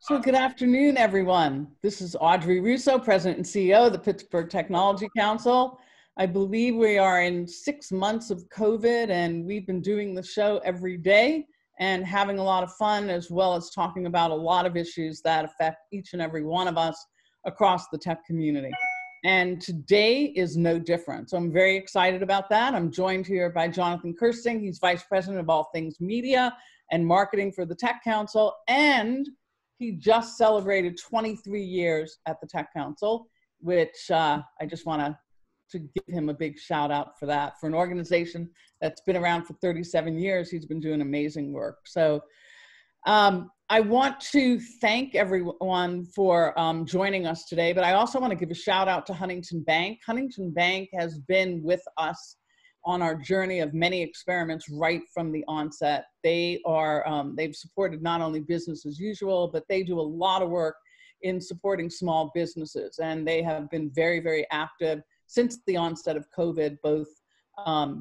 So good afternoon, everyone. This is Audrey Russo, President and CEO of the Pittsburgh Technology Council. I believe we are in 6 months of COVID, and we've been doing the show every day and having a lot of fun, as well as talking about a lot of issues that affect each and every one of us across the tech community. And today is no different. So I'm very excited about that. I'm joined here by Jonathan Kirsting. He's Vice President of all things media and marketing for the Tech Council, and he just celebrated 23 years at the Tech Council, which I just want to give him a big shout out for that. For an organization that's been around for 37 years, he's been doing amazing work. So I want to thank everyone for joining us today, but I also want to give a shout out to Huntington Bank. Huntington Bank has been with us on our journey of many experiments right from the onset. They are, they've supported not only business as usual, but they do a lot of work in supporting small businesses. And they have been very, very active since the onset of COVID, both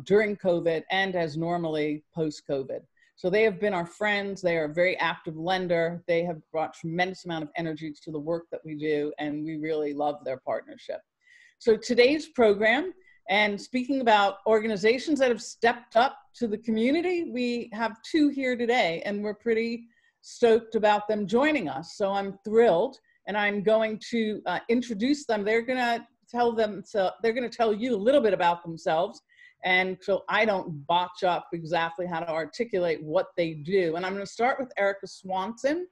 during COVID and as normally post-COVID. So they have been our friends. They are a very active lender. They have brought tremendous amount of energy to the work that we do, and we really love their partnership. So today's program, and speaking about organizations that have stepped up to the community, we have two here today, and we're pretty stoked about them joining us. So I'm thrilled, and I'm going to introduce them. They're going to tell you a little bit about themselves, and so I don't botch up exactly how to articulate what they do. And I'm going to start with Erica Swanson.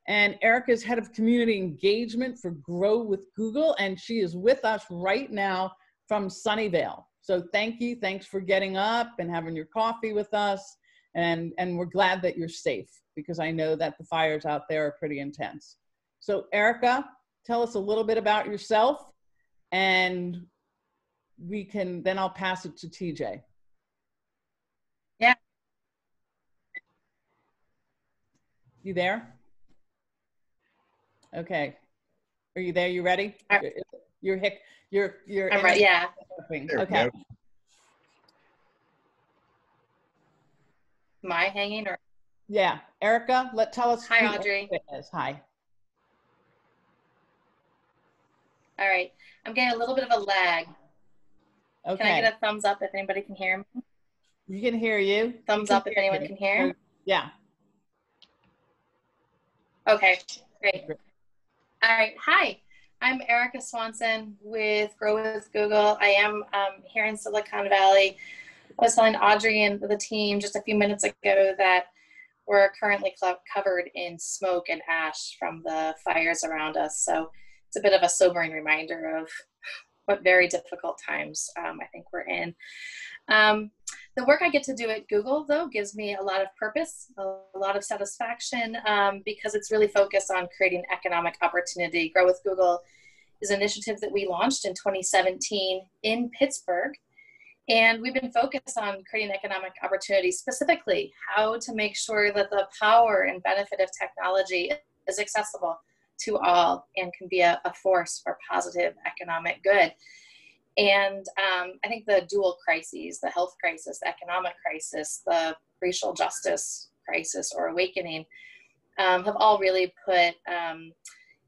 And Erica is Head of Community Engagement for Grow with Google, and she is with us right now from Sunnyvale. So thank you. Thanks for getting up and having your coffee with us. And we're glad that you're safe, because I know that the fires out there are pretty intense. So Erica, tell us a little bit about yourself, and then I'll pass it to TJ. Yeah. You there? Okay. Are you there? You ready? You're I'm right, yeah. Okay. Am I hanging or? Yeah. Erica, tell us. Hi, Audrey. Hi. All right. I'm getting a little bit of a lag. Okay. Can I get a thumbs up if anybody can hear me? You can hear you. Thumbs up if anyone can hear. Yeah. Okay, great. All right. Hi. I'm Erica Swanson with Grow with Google. I am here in Silicon Valley. I was telling Audrey and the team just a few minutes ago that we're currently covered in smoke and ash from the fires around us. So it's a bit of a sobering reminder of what very difficult times I think we're in. The work I get to do at Google, though, gives me a lot of purpose, a lot of satisfaction, because it's really focused on creating economic opportunity. Grow with Google is an initiative that we launched in 2017 in Pittsburgh. And we've been focused on creating economic opportunity, specifically how to make sure that the power and benefit of technology is accessible to all and can be a force for positive economic good. And I think the dual crises, the health crisis, the economic crisis, the racial justice crisis or awakening, have all really put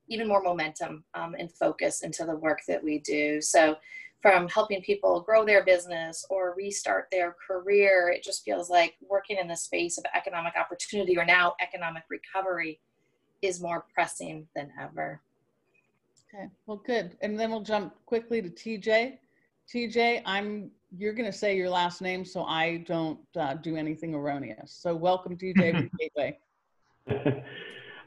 even more momentum and focus into the work that we do. So from helping people grow their business or restart their career, it just feels like working in the space of economic opportunity, or now economic recovery, is more pressing than ever. Okay, well, good. And then we'll jump quickly to TJ. TJ, you're going to say your last name so I don't do anything erroneous. So welcome, TJ, with Gateway.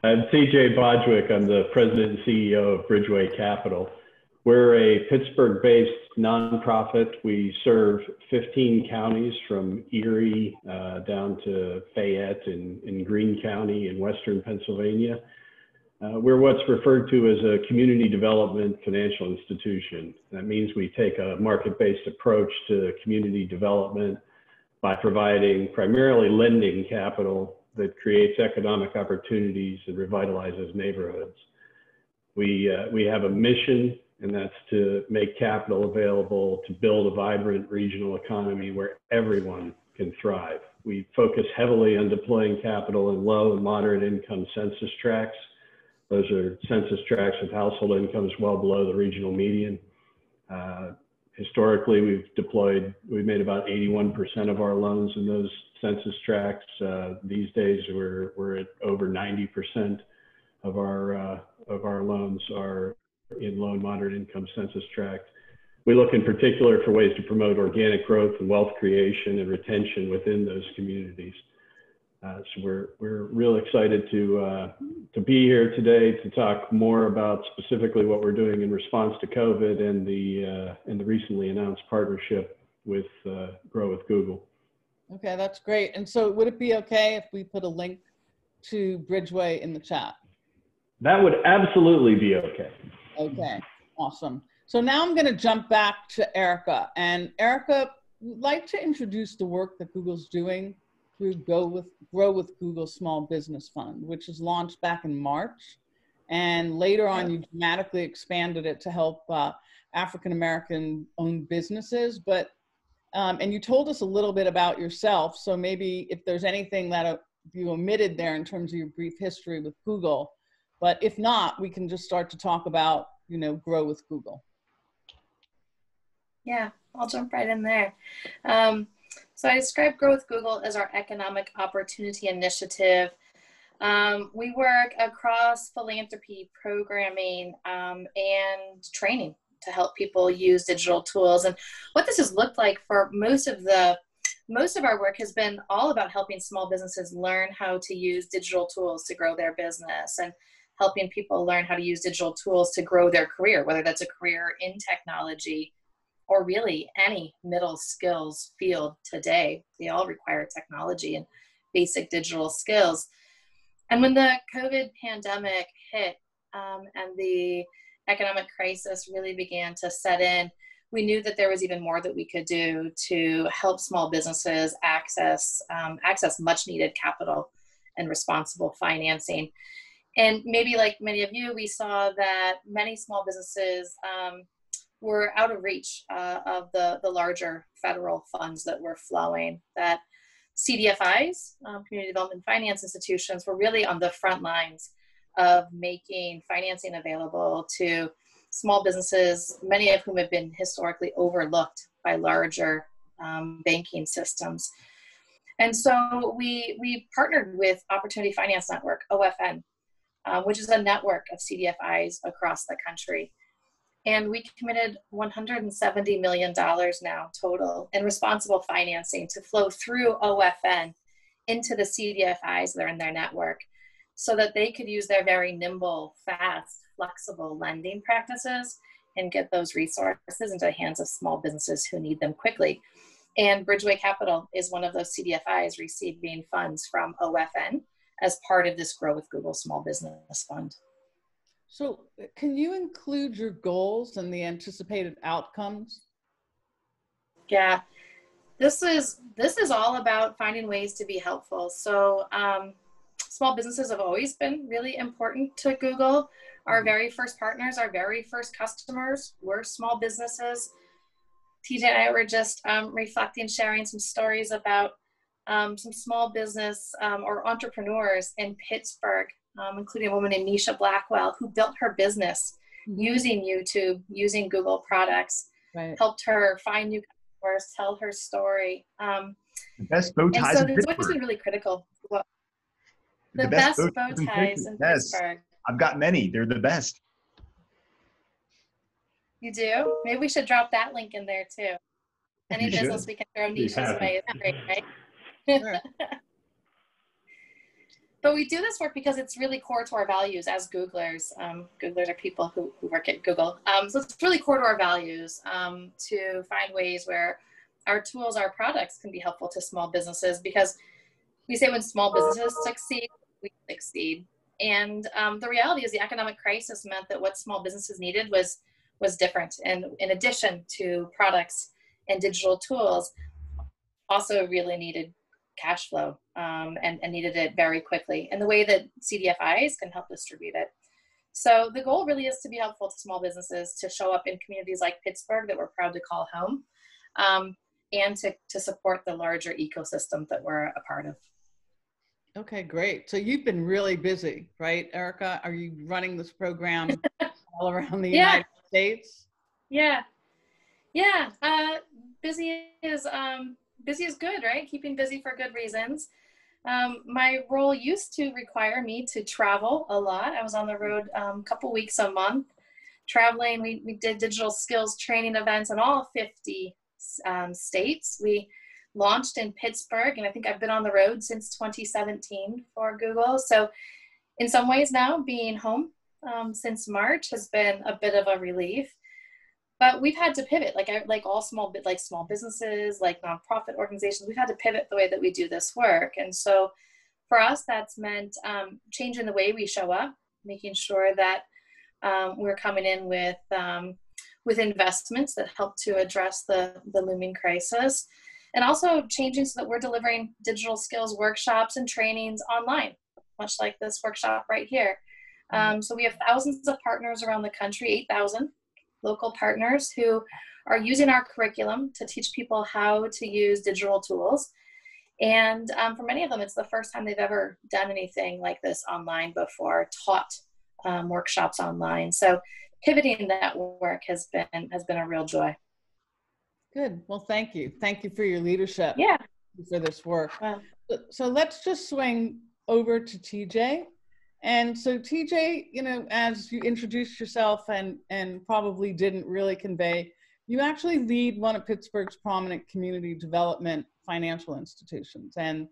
I'm TJ Bogdewic. I'm the President and CEO of Bridgeway Capital. We're a Pittsburgh-based nonprofit. We serve 15 counties from Erie down to Fayette in Greene County in Western Pennsylvania. We're what's referred to as a community development financial institution. That means we take a market-based approach to community development by providing primarily lending capital that creates economic opportunities and revitalizes neighborhoods. We have a mission, and that's to make capital available to build a vibrant regional economy where everyone can thrive. We focus heavily on deploying capital in low and moderate income census tracts Those are census tracts with household incomes well below the regional median. Historically, we've made about 81% of our loans in those census tracts. These days, we're at over 90% of our loans are in low and moderate income census tract. We look in particular for ways to promote organic growth and wealth creation and retention within those communities. So we're real excited to be here today to talk more about specifically what we're doing in response to COVID and the recently announced partnership with Grow with Google. Okay, that's great. And so would it be okay if we put a link to Bridgeway in the chat? That would absolutely be okay. Okay, awesome. So now I'm going to jump back to Erica. And Erica, would like to introduce the work that Google's doing through Grow with Google Small Business Fund, which was launched back in March. And later on, you dramatically expanded it to help African-American owned businesses. But, and you told us a little bit about yourself. So maybe if there's anything that you omitted there in terms of your brief history with Google, but if not, we can just start to talk about, Grow with Google. Yeah, I'll jump right in there. So I describe Grow with Google as our economic opportunity initiative. We work across philanthropy, programming, and training to help people use digital tools. And what this has looked like for most of our work has been all about helping small businesses learn how to use digital tools to grow their business, and helping people learn how to use digital tools to grow their career, whether that's a career in technology or really any middle skills field today. They all require technology and basic digital skills. And when the COVID pandemic hit and the economic crisis really began to set in, we knew that there was even more that we could do to help small businesses access much needed capital and responsible financing. And maybe like many of you, we saw that many small businesses were out of reach of the larger federal funds that were flowing, that CDFIs, community development finance institutions, were really on the front lines of making financing available to small businesses, many of whom have been historically overlooked by larger banking systems. And so we partnered with Opportunity Finance Network, OFN, which is a network of CDFIs across the country. And we committed $170 million now total in responsible financing to flow through OFN into the CDFIs that are in their network, so that they could use their very nimble, fast, flexible lending practices and get those resources into the hands of small businesses who need them quickly. And Bridgeway Capital is one of those CDFIs receiving funds from OFN as part of this Grow with Google Small Business Fund. So can you include your goals and the anticipated outcomes? Yeah, this is all about finding ways to be helpful. So small businesses have always been really important to Google. Our very first partners, our very first customers were small businesses. TJ and I were just reflecting, sharing some stories about some small business or entrepreneurs in Pittsburgh, including a woman named Nisha Blackwell, who built her business using YouTube, using Google products, helped her find new customers, tell her story. The best bow ties and so in it's Pittsburgh. always been really critical. The best bow ties in Pittsburgh. I've got many. They're the best. You do? Maybe we should drop that link in there too. Any You business should. we can throw Nisha's way is great, right? Sure. But we do this work because it's really core to our values as Googlers. Googlers are people who work at Google. So it's really core to our values to find ways where our tools, our products can be helpful to small businesses, because we say when small businesses succeed, we succeed. And the reality is the economic crisis meant that what small businesses needed was different. And in addition to products and digital tools, also really needed cash flow and needed it very quickly, and the way that CDFIs can help distribute it. So the goal really is to be helpful to small businesses, to show up in communities like Pittsburgh that we're proud to call home, and to support the larger ecosystem that we're a part of. Okay, great. So you've been really busy, right, Erica? Are you running this program all around the Yeah, United States? yeah, yeah. Busy is good, right? Keeping busy for good reasons. My role used to require me to travel a lot. I was on the road a couple weeks a month traveling. We did digital skills training events in all 50 states. We launched in Pittsburgh, and I think I've been on the road since 2017 for Google. So in some ways now, being home since March has been a bit of a relief. But we've had to pivot, like all small businesses, like nonprofit organizations. We've had to pivot the way that we do this work, and so for us, that's meant changing the way we show up, making sure that we're coming in with investments that help to address the looming crisis, and also changing so that we're delivering digital skills workshops and trainings online, much like this workshop right here. So we have thousands of partners around the country, 8,000 local partners who are using our curriculum to teach people how to use digital tools. And for many of them, it's the first time they've ever done anything like this online before, taught workshops online. So pivoting that work has been a real joy. Good. Well, thank you. Thank you for your leadership. Yeah. For this work. Wow. So let's just swing over to TJ. And so TJ, you know, as you introduced yourself and probably didn't really convey, you actually lead one of Pittsburgh's prominent community development financial institutions. And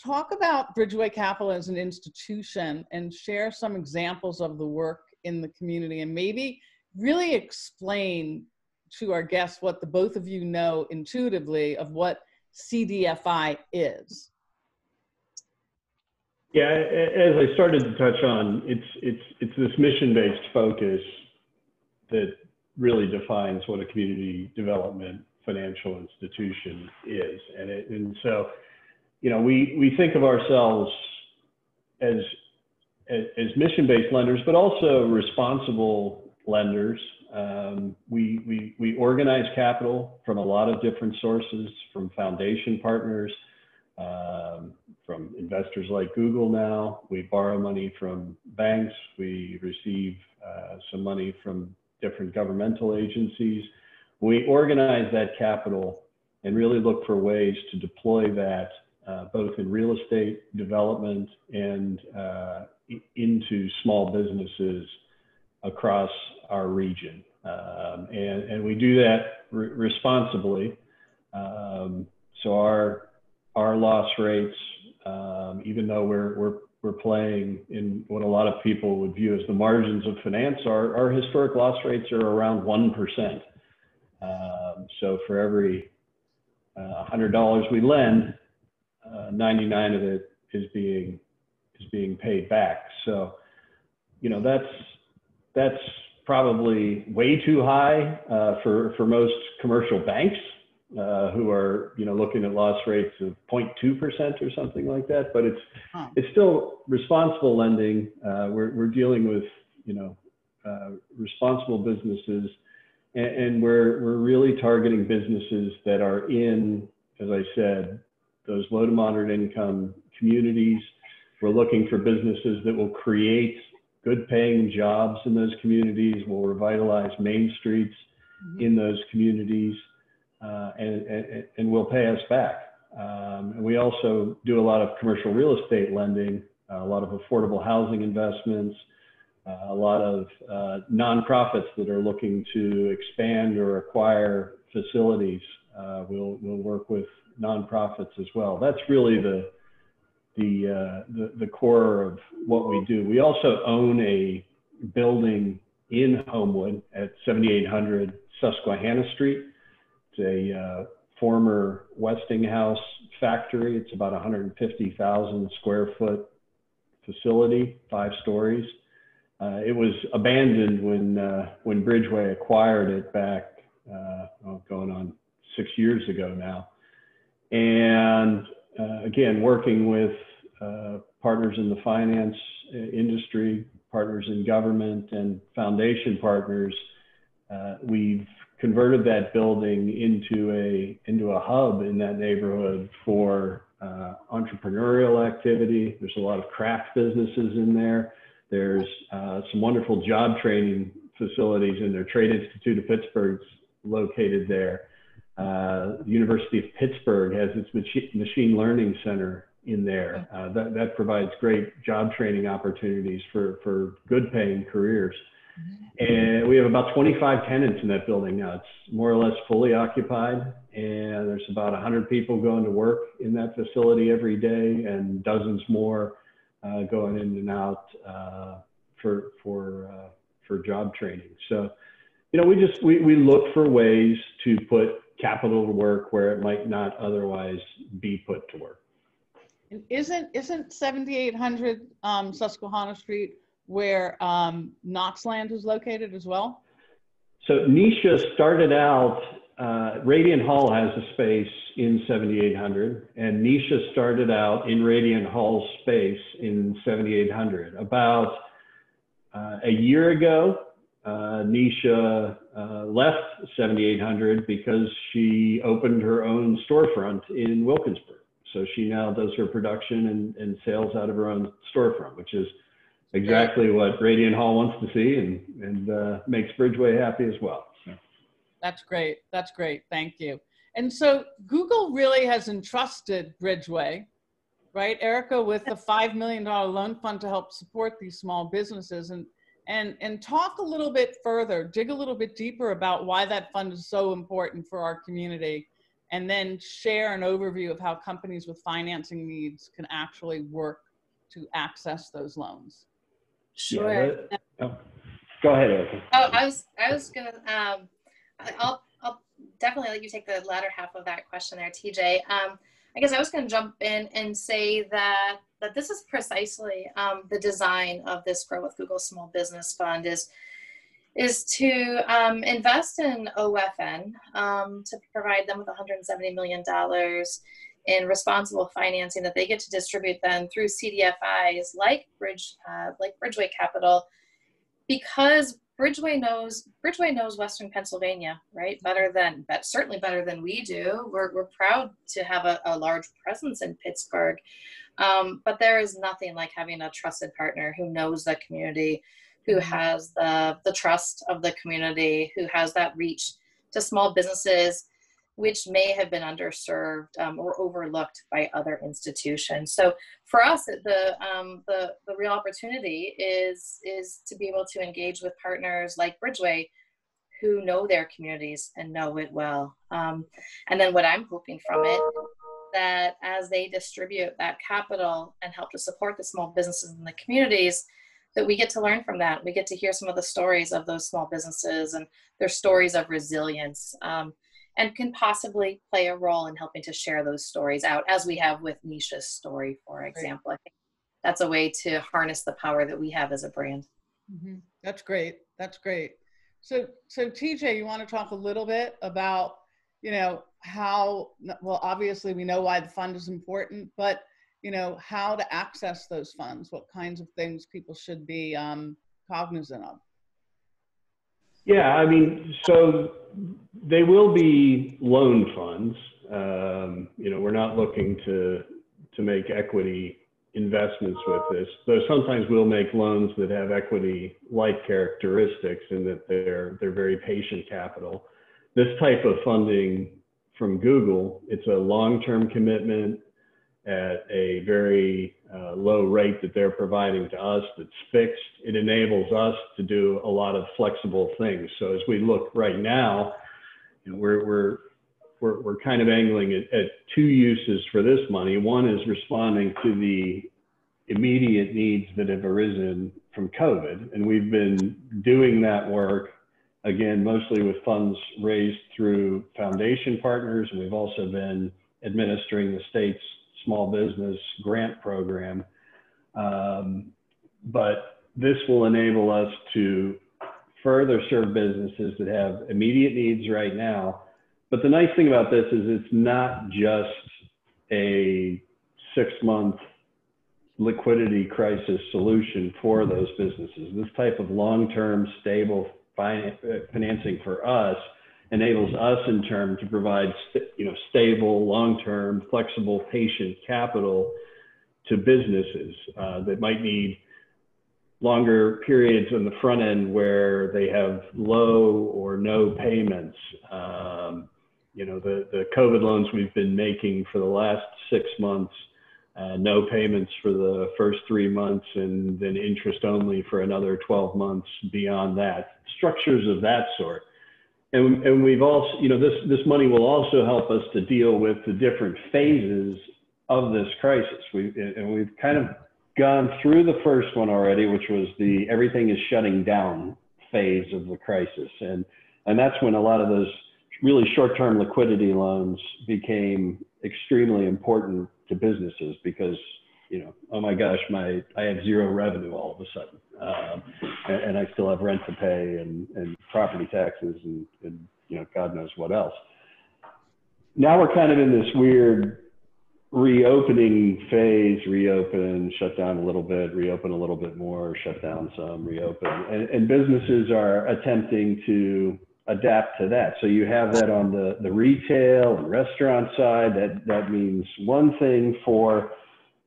talk about Bridgeway Capital as an institution and share some examples of the work in the community, and maybe really explain to our guests what the both of you know intuitively of what CDFI is. Yeah, as I started to touch on, it's this mission-based focus that really defines what a community development financial institution is. And so, you know, we think of ourselves as mission-based lenders, but also responsible lenders. We organize capital from a lot of different sources, from foundation partners, from investors like Google now. We borrow money from banks. We receive some money from different governmental agencies. We organize that capital and really look for ways to deploy that both in real estate development and into small businesses across our region. And we do that responsibly. So our loss rates, even though we're playing in what a lot of people would view as the margins of finance, our historic loss rates are around 1%. So for every $100 we lend, 99 of it is being paid back. So, you know, that's probably way too high for most commercial banks who are, you know, looking at loss rates of 0.2% or something like that. But it's still responsible lending. We're dealing with, you know, responsible businesses, and we're really targeting businesses that are in, as I said, those low to moderate income communities. We're looking for businesses that will create good paying jobs in those communities, will revitalize main streets in those communities, and will pay us back. And we also do a lot of commercial real estate lending, a lot of affordable housing investments, a lot of nonprofits that are looking to expand or acquire facilities. We'll work with nonprofits as well. That's really the core of what we do. We also own a building in Homewood at 7800 Susquehanna Street. It's a former Westinghouse factory. It's about 150,000 square foot facility, 5 stories. It was abandoned when Bridgeway acquired it back, going on 6 years ago now. And again, working with partners in the finance industry, partners in government, and foundation partners, we've converted that building into a hub in that neighborhood for entrepreneurial activity. There's a lot of craft businesses in there. There's some wonderful job training facilities in there. Trade Institute of Pittsburgh's located there. The University of Pittsburgh has its machine learning center in there. That provides great job training opportunities for good paying careers. And we have about 25 tenants in that building now. It's more or less fully occupied, and there's about 100 people going to work in that facility every day, and dozens more going in and out for job training. So, you know, we look for ways to put capital to work where it might not otherwise be put to work. And isn't 7800 Susquehanna Street where Knoxland is located as well? So Nisha started out, Radiant Hall has a space in 7800, and Nisha started out in Radiant Hall's space in 7800. About a year ago, Nisha left 7800 because she opened her own storefront in Wilkinsburg. So she now does her production and sales out of her own storefront, which is exactly what Radiant Hall wants to see, and makes Bridgeway happy as well. So. That's great. That's great. Thank you. And so Google really has entrusted Bridgeway, right, Erica, with the $5 million loan fund to help support these small businesses. And talk a little bit further, dig a little bit deeper about why that fund is so important for our community, and then share an overview of how companies with financing needs can actually work to access those loans. Sure. Yeah, go ahead, Erica. Oh, I was gonna, I'll definitely let you take the latter half of that question there, TJ. I guess I was gonna jump in and say that this is precisely the design of this Grow with Google Small Business Fund is to invest in OFN to provide them with $170 million in responsible financing that they get to distribute then through CDFIs like Bridgeway Capital, because Bridgeway knows Western Pennsylvania, right? Certainly better than we do. We're proud to have a large presence in Pittsburgh, but there is nothing like having a trusted partner who knows the community, who has the trust of the community, who has that reach to small businesses which may have been underserved or overlooked by other institutions. So for us, the real opportunity is to be able to engage with partners like Bridgeway who know their communities and know it well. And then what I'm hoping from it, that as they distribute that capital and help to support the small businesses in the communities, that we get to learn from that. We get to hear some of the stories of those small businesses and their stories of resilience. And can possibly play a role in helping to share those stories out, as we have with Nisha's story, for example. I think that's a way to harness the power that we have as a brand. Mm-hmm. That's great. That's great. So TJ, you want to talk a little bit about, you know, how, well, obviously we know why the fund is important, but, you know, how to access those funds, what kinds of things people should be cognizant of. Yeah, I mean, so they will be loan funds. You know, we're not looking to make equity investments with this, though sometimes we'll make loans that have equity-like characteristics in that they're very patient capital. This type of funding from Google, it's a long-term commitment at a very low rate that they're providing to us that's fixed. It enables us to do a lot of flexible things. So as we look right now, you know, we're kind of angling at two uses for this money. One is responding to the immediate needs that have arisen from COVID. And we've been doing that work, again, mostly with funds raised through foundation partners. And we've also been administering the state's small business grant program. But this will enable us to further serve businesses that have immediate needs right now. But the nice thing about this is it's not just a 6-month liquidity crisis solution for those businesses. This type of long-term stable financing for us enables us in turn to provide stable, long-term, flexible, patient capital to businesses that might need longer periods on the front end where they have low or no payments. The COVID loans we've been making for the last 6 months, no payments for the first 3 months, and then interest only for another 12 months beyond that. Structures of that sort. And we've also, this money will also help us to deal with the different phases of this crisis. We've kind of gone through the first one already, which was the everything is shutting down phase of the crisis. And that's when a lot of those really short-term liquidity loans became extremely important to businesses because, oh my gosh, I have zero revenue all of a sudden. And I still have rent to pay and property taxes and God knows what else. Now we're kind of in this weird reopening phase, reopen, shut down a little bit, reopen a little bit more, shut down some, reopen. And businesses are attempting to adapt to that. So you have that on the retail and restaurant side. That means one thing for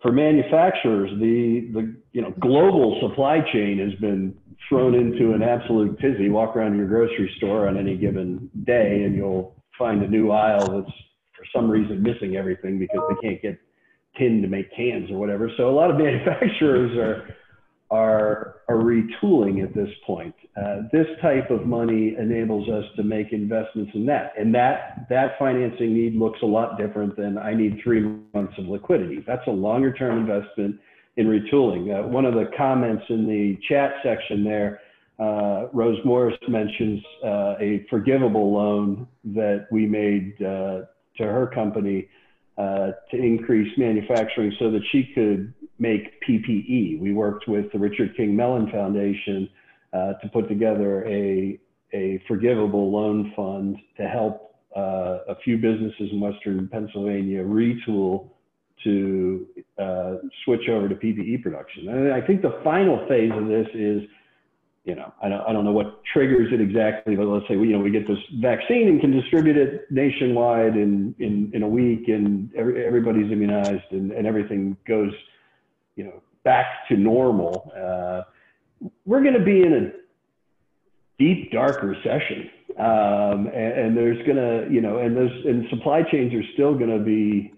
manufacturers. The global supply chain has been thrown into an absolute tizzy. Walk around your grocery store on any given day and you'll find a new aisle that's for some reason missing everything because they can't get tin to make cans or whatever. So a lot of manufacturers are retooling at this point. This type of money enables us to make investments in that. And that financing need looks a lot different than I need 3 months of liquidity. That's a longer term investment in retooling. One of the comments in the chat section there, Rose Morris mentions a forgivable loan that we made to her company to increase manufacturing so that she could make PPE. We worked with the Richard King Mellon Foundation to put together a forgivable loan fund to help a few businesses in Western Pennsylvania retool to switch over to PPE production. And I think the final phase of this is, I don't know what triggers it exactly, but let's say we get this vaccine and can distribute it nationwide in a week, and everybody's immunized and everything goes back to normal. We're going to be in a deep, dark recession, and there's going to, and supply chains are still going to be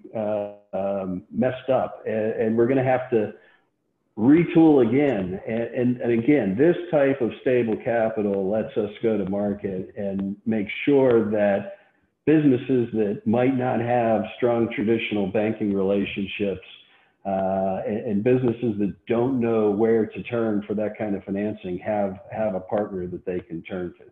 messed up, and we're going to have to retool again. And again, this type of stable capital lets us go to market and make sure that businesses that might not have strong traditional banking relationships and businesses that don't know where to turn for that kind of financing have a partner that they can turn to.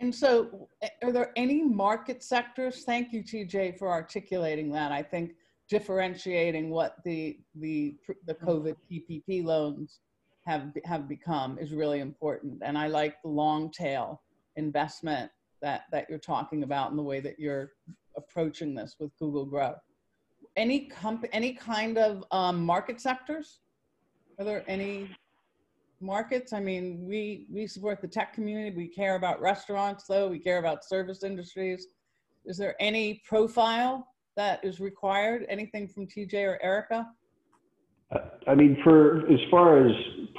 And so are there any market sectors? Thank you, TJ, for articulating that. I think differentiating what the COVID PPP loans have become is really important. And I like the long tail investment that you're talking about and the way that you're approaching this with Google Grow. Any kind of market sectors? Are there any markets? I mean, we support the tech community. We care about restaurants, though. We care about service industries. Is there any profile that is required? Anything from TJ or Erica? I mean, as far as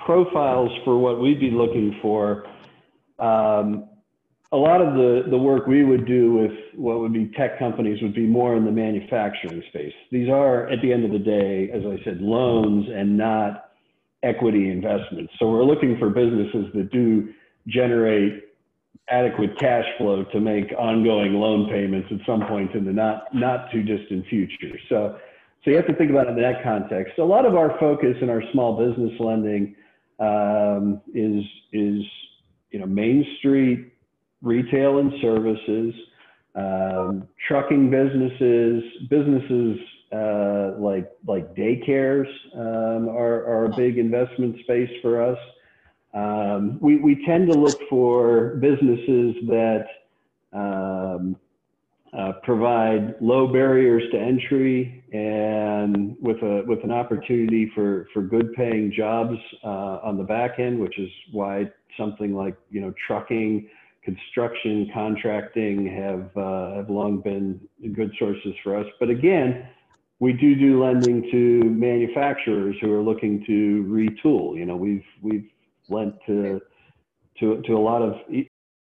profiles for what we'd be looking for, a lot of the work we would do with what would be tech companies would be more in the manufacturing space. These are, at the end of the day, as I said, loans and not equity investments. So we're looking for businesses that do generate adequate cash flow to make ongoing loan payments at some point in the not too distant future. So you have to think about it in that context. A lot of our focus in our small business lending is Main Street retail and services, trucking businesses like daycares are a big investment space for us. We tend to look for businesses that provide low barriers to entry and with an opportunity for good paying jobs on the back end, which is why something like trucking construction, contracting have long been good sources for us. But again, we do lending to manufacturers who are looking to retool. You know, we've lent to a lot of